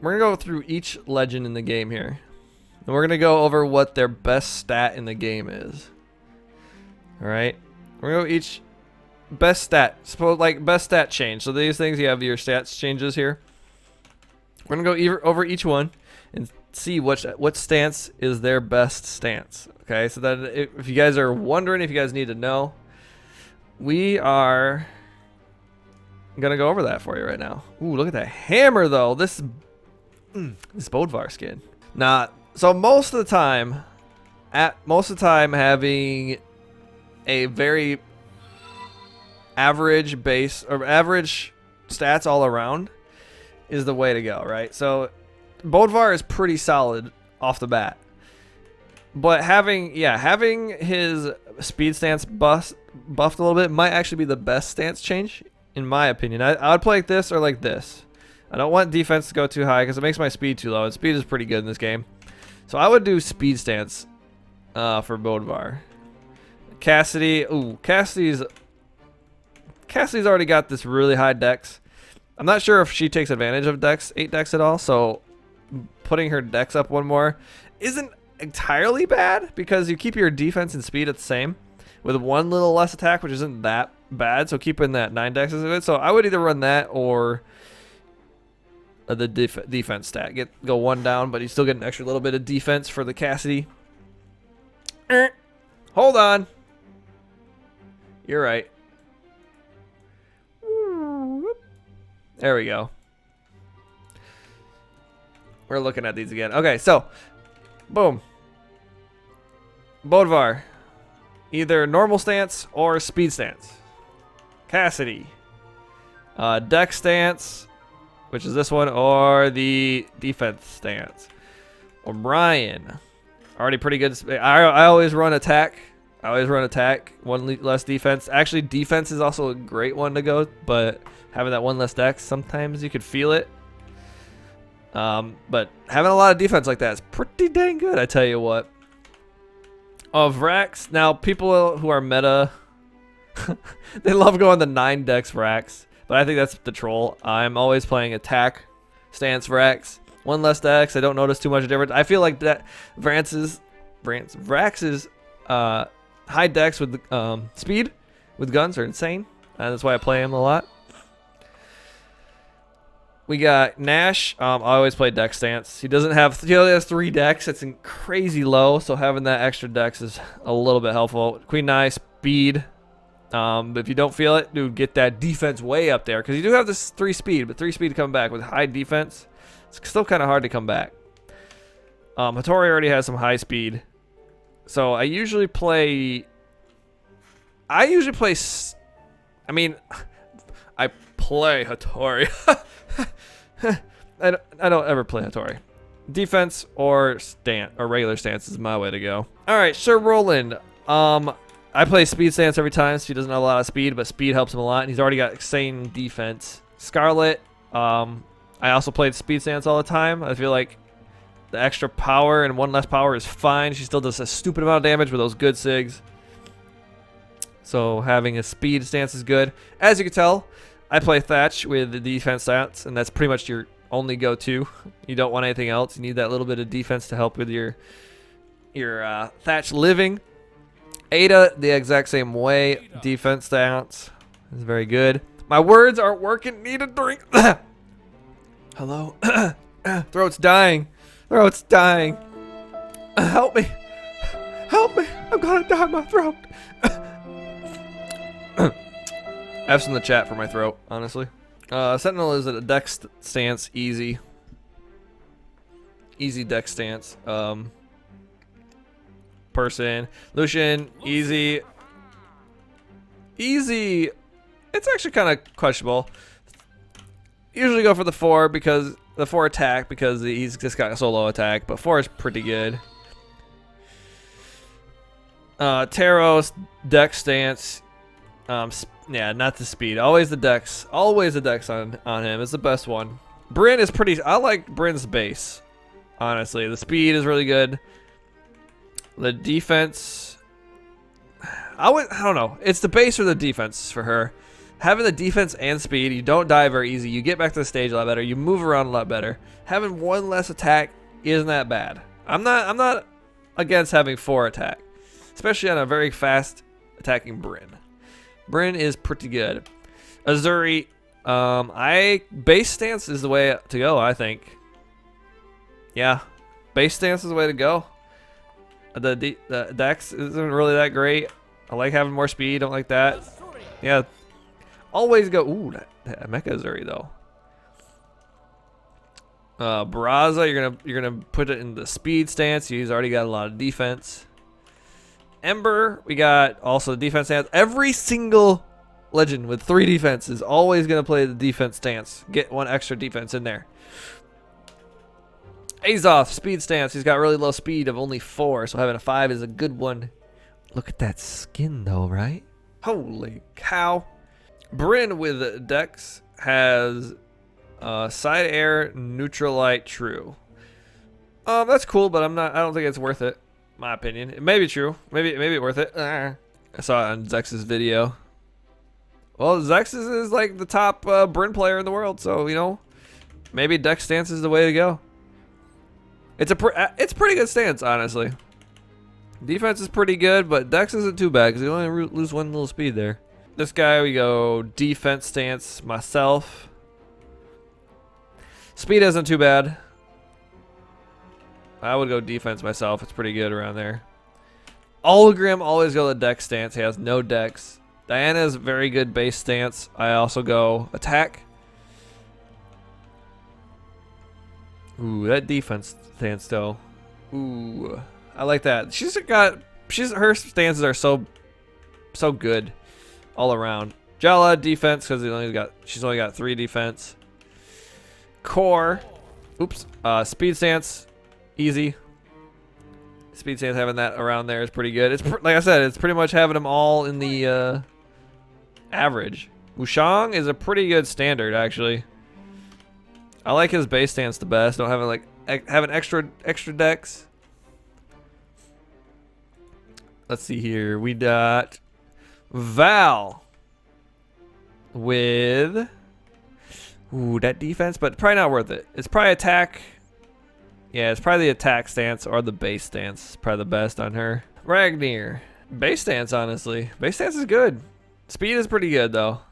we're gonna go through each legend in the game here, and we're gonna go over what their best stat in the game is. All right, we're gonna go each best stat, suppose like best stat change. So these things you have your stats changes here. We're gonna go over each one and see what stance is their best stance. Okay, so that if you guys are wondering, if you guys need to know, we are gonna go over that for you right now. Ooh, look at that hammer though. This Bodvar skin. So most of the time, having a very average base or average stats all around is the way to go, right? So Bodvar is pretty solid off the bat, but having his speed stance buffed a little bit might actually be the best stance change in my opinion. I would play like this or like this. I don't want defense to go too high because it makes my speed too low, and speed is pretty good in this game. So I would do speed stance for Bodvar. Cassidy, Cassie's already got this really high dex. I'm not sure if she takes advantage of 8 dex at all, so putting her dex up one more isn't entirely bad because you keep your defense and speed at the same with one little less attack, which isn't that bad. So keeping that 9 dexes of it. So I would either run that or the defense stat. Go 1 down, but you still get an extra little bit of defense for the Cassidy. Hold on. You're right. There we go. We're looking at these again. Okay, so boom. Bodvar, either normal stance or speed stance. Cassidy, dex stance, which is this one, or the defense stance. O'Brien, already pretty good. I always run attack. One less defense. Actually, defense is also a great one to go, but having that one less dex, sometimes you could feel it. But having a lot of defense like that is pretty dang good, I tell you what. Of Vrax, now people who are meta, they love going the 9 dex Vrax, but I think that's the troll. I'm always playing attack stance Vrax. 1 less dex, I don't notice too much difference. I feel like that Vrax's high dex with speed with guns are insane, and that's why I play him a lot. We got Nash. I always play dex stance. He only has 3 dex. It's crazy low, so having that extra dex is a little bit helpful. Queen Nai, speed. If you don't feel it, dude, get that defense way up there because you do have this 3 speed, but 3 speed to come back with high defense. It's still kind of hard to come back. Hattori already has some high speed, so I usually play. I play Hattori. I don't ever play Hattori. Defense or regular stance is my way to go. All right, Sir Roland. I play speed stance every time, so he doesn't have a lot of speed, but speed helps him a lot, and he's already got insane defense. Scarlet. I also played speed stance all the time. I feel like the extra power and 1 less power is fine. She still does a stupid amount of damage with those good sigs. So having a speed stance is good. As you can tell, I play Thatch with the defense stats, and that's pretty much your only go-to. You don't want anything else. You need that little bit of defense to help with your Thatch living. Ada, the exact same way. Defense stats is very good. My words aren't working. Need a drink. Hello. Throat's dying. Throat's dying. Help me. Help me. I'm gonna die in my throat. F's in the chat for my throat, honestly. Sentinel is at a dex stance, easy. Easy dex stance. Person. Lucian, easy. Easy. It's actually kind of questionable. Usually go for the 4 because the 4 attack because he's just got a solo attack, but 4 is pretty good. Taros, dex stance. Yeah, not the speed. Always the dex. Always the dex on him. It's the best one. Bryn is pretty. I like Bryn's base. Honestly, the speed is really good. The defense. I don't know. It's the base or the defense for her. Having the defense and speed, you don't die very easy. You get back to the stage a lot better. You move around a lot better. Having one less attack isn't that bad. I'm not against having 4 attack, especially on a very fast attacking Bryn. Bryn is pretty good. Azuri, base stance is the way to go, I think. Yeah, base stance is the way to go. The dex isn't really that great. I like having more speed. Don't like that. Yeah, always go. Ooh, that Mecha Azuri though. Barraza, you're gonna put it in the speed stance. He's already got a lot of defense. Ember, we got also the defense stance. Every single legend with 3 defense is always gonna play the defense stance. Get 1 extra defense in there. Azoth, speed stance. He's got really low speed of only 4, so having a 5 is a good one. Look at that skin though, right? Holy cow. Bryn with Dex has side air, neutral light, true. That's cool, but I don't think it's worth it. My opinion. It may be true. Maybe it's worth it. I saw it on Zex's video. Well, Zex is like the top Bryn player in the world, so you know, maybe Dex stance is the way to go. It's pretty good stance, honestly. Defense is pretty good, but Dex isn't too bad because you only lose 1 little speed there. This guy, we go defense stance myself. Speed isn't too bad. I would go defense myself. It's pretty good around there. Olgrim always go the Dex stance. He has no Dex. Diana's very good base stance. I also go attack. Ooh, that defense stance though. Ooh, I like that. Her stances are so good all around. Jala defense because she's only got 3 defense. Core, oops. Speed stance, easy. Speed stance, having that around there is pretty good. It's like I said, it's pretty much having them all in the average. Wushang is a pretty good standard actually. I like his base stance the best. Don't have an extra dex. Let's see here. We got Val with that defense, but probably not worth it. It's probably attack. Yeah, it's probably the attack stance or the base stance. Probably the best on her. Ragnir, base stance, honestly. Base stance is good. Speed is pretty good though,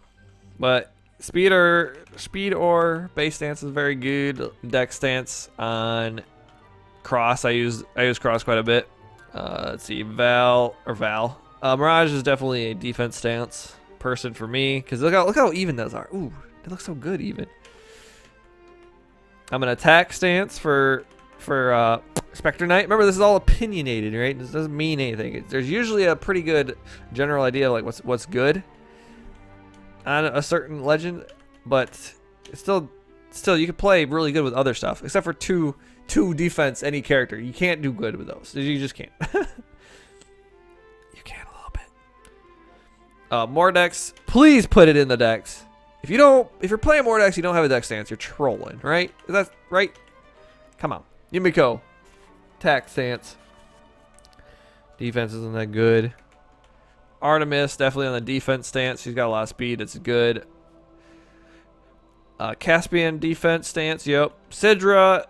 but speed or base stance is very good. Dex stance on Cross. I use Cross quite a bit. Let's see, Val. Mirage is definitely a defense stance person for me because look how even those are. Ooh, they look so good even. I'm an attack stance for Spectre Knight. Remember, this is all opinionated, right? This doesn't mean anything. There's usually a pretty good general idea of like what's good on a certain legend, but it's still you can play really good with other stuff except for two defense any character. You can't do good with those. You just can't. You can a little bit. More Dex. Please put it in the Dex. If you're playing more Dex, you don't have a Dex stance. You're trolling, right? Is that right? Come on, Yumiko. Attack stance. Defense isn't that good. Artemis definitely on the defense stance. She's got a lot of speed. It's good. Caspian defense stance. Yep. Sidra.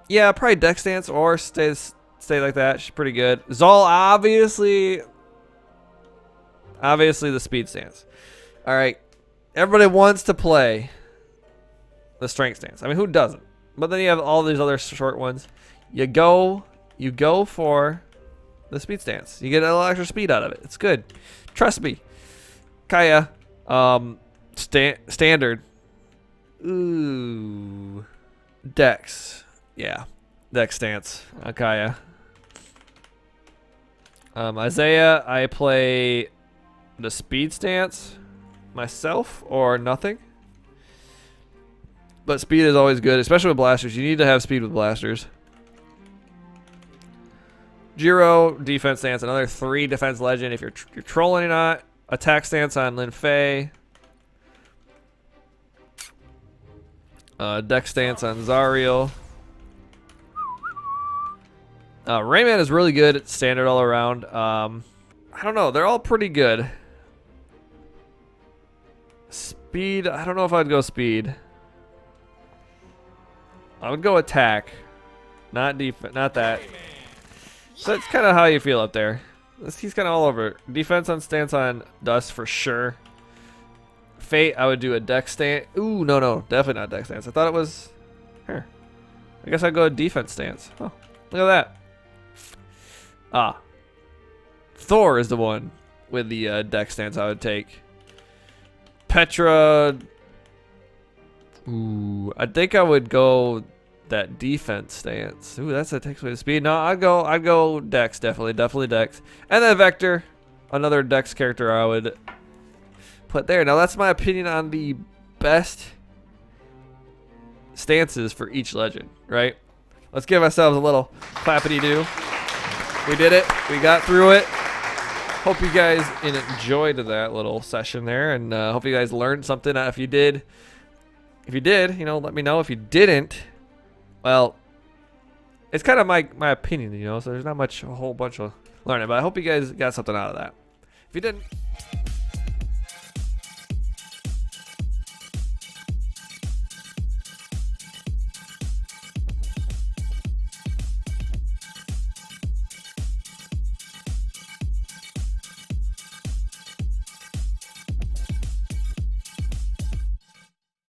Yeah, probably Dex stance or stay like that. She's pretty good. Zol obviously the speed stance. All right. Everybody wants to play the strength stance. I mean, who doesn't? But then you have all these other short ones. You go for the speed stance. You get a little extra speed out of it. It's good. Trust me. Kaya, standard. Ooh, Dex. Yeah, Dex stance. Kaya. Isaiah, I play the speed stance myself or nothing. But speed is always good, especially with blasters. You need to have speed with blasters. Jiro, defense stance, another 3 defense legend if you're trolling or not. Attack stance on Lin Fei. Dex stance on Zariel. Rayman is really good at standard all around. I don't know, they're all pretty good. Speed, I don't know if I'd go speed. I would go attack. Not defense, not that. So that's kind of how you feel up there. He's kind of all over. Defense on stance on dust for sure. Fate, I would do a dex stance. Ooh, no, definitely not dex stance. I thought it was. Here, I guess I'd go defense stance. Oh, look at that. Ah, Thor is the one with the dex stance I would take. Petra. Ooh, I think I would go that defense stance. Ooh, that takes away the speed. No, I'd go dex, definitely dex. And then Vector, another dex character I would put there. Now that's my opinion on the best stances for each legend, right? Let's give ourselves a little clappity-doo. We did it. We got through it. Hope you guys enjoyed that little session there, and hope you guys learned something. If you did, you know, let me know. If you didn't, well, it's kind of my opinion, you know, so there's not a whole bunch of learning, but I hope you guys got something out of that. If you didn't,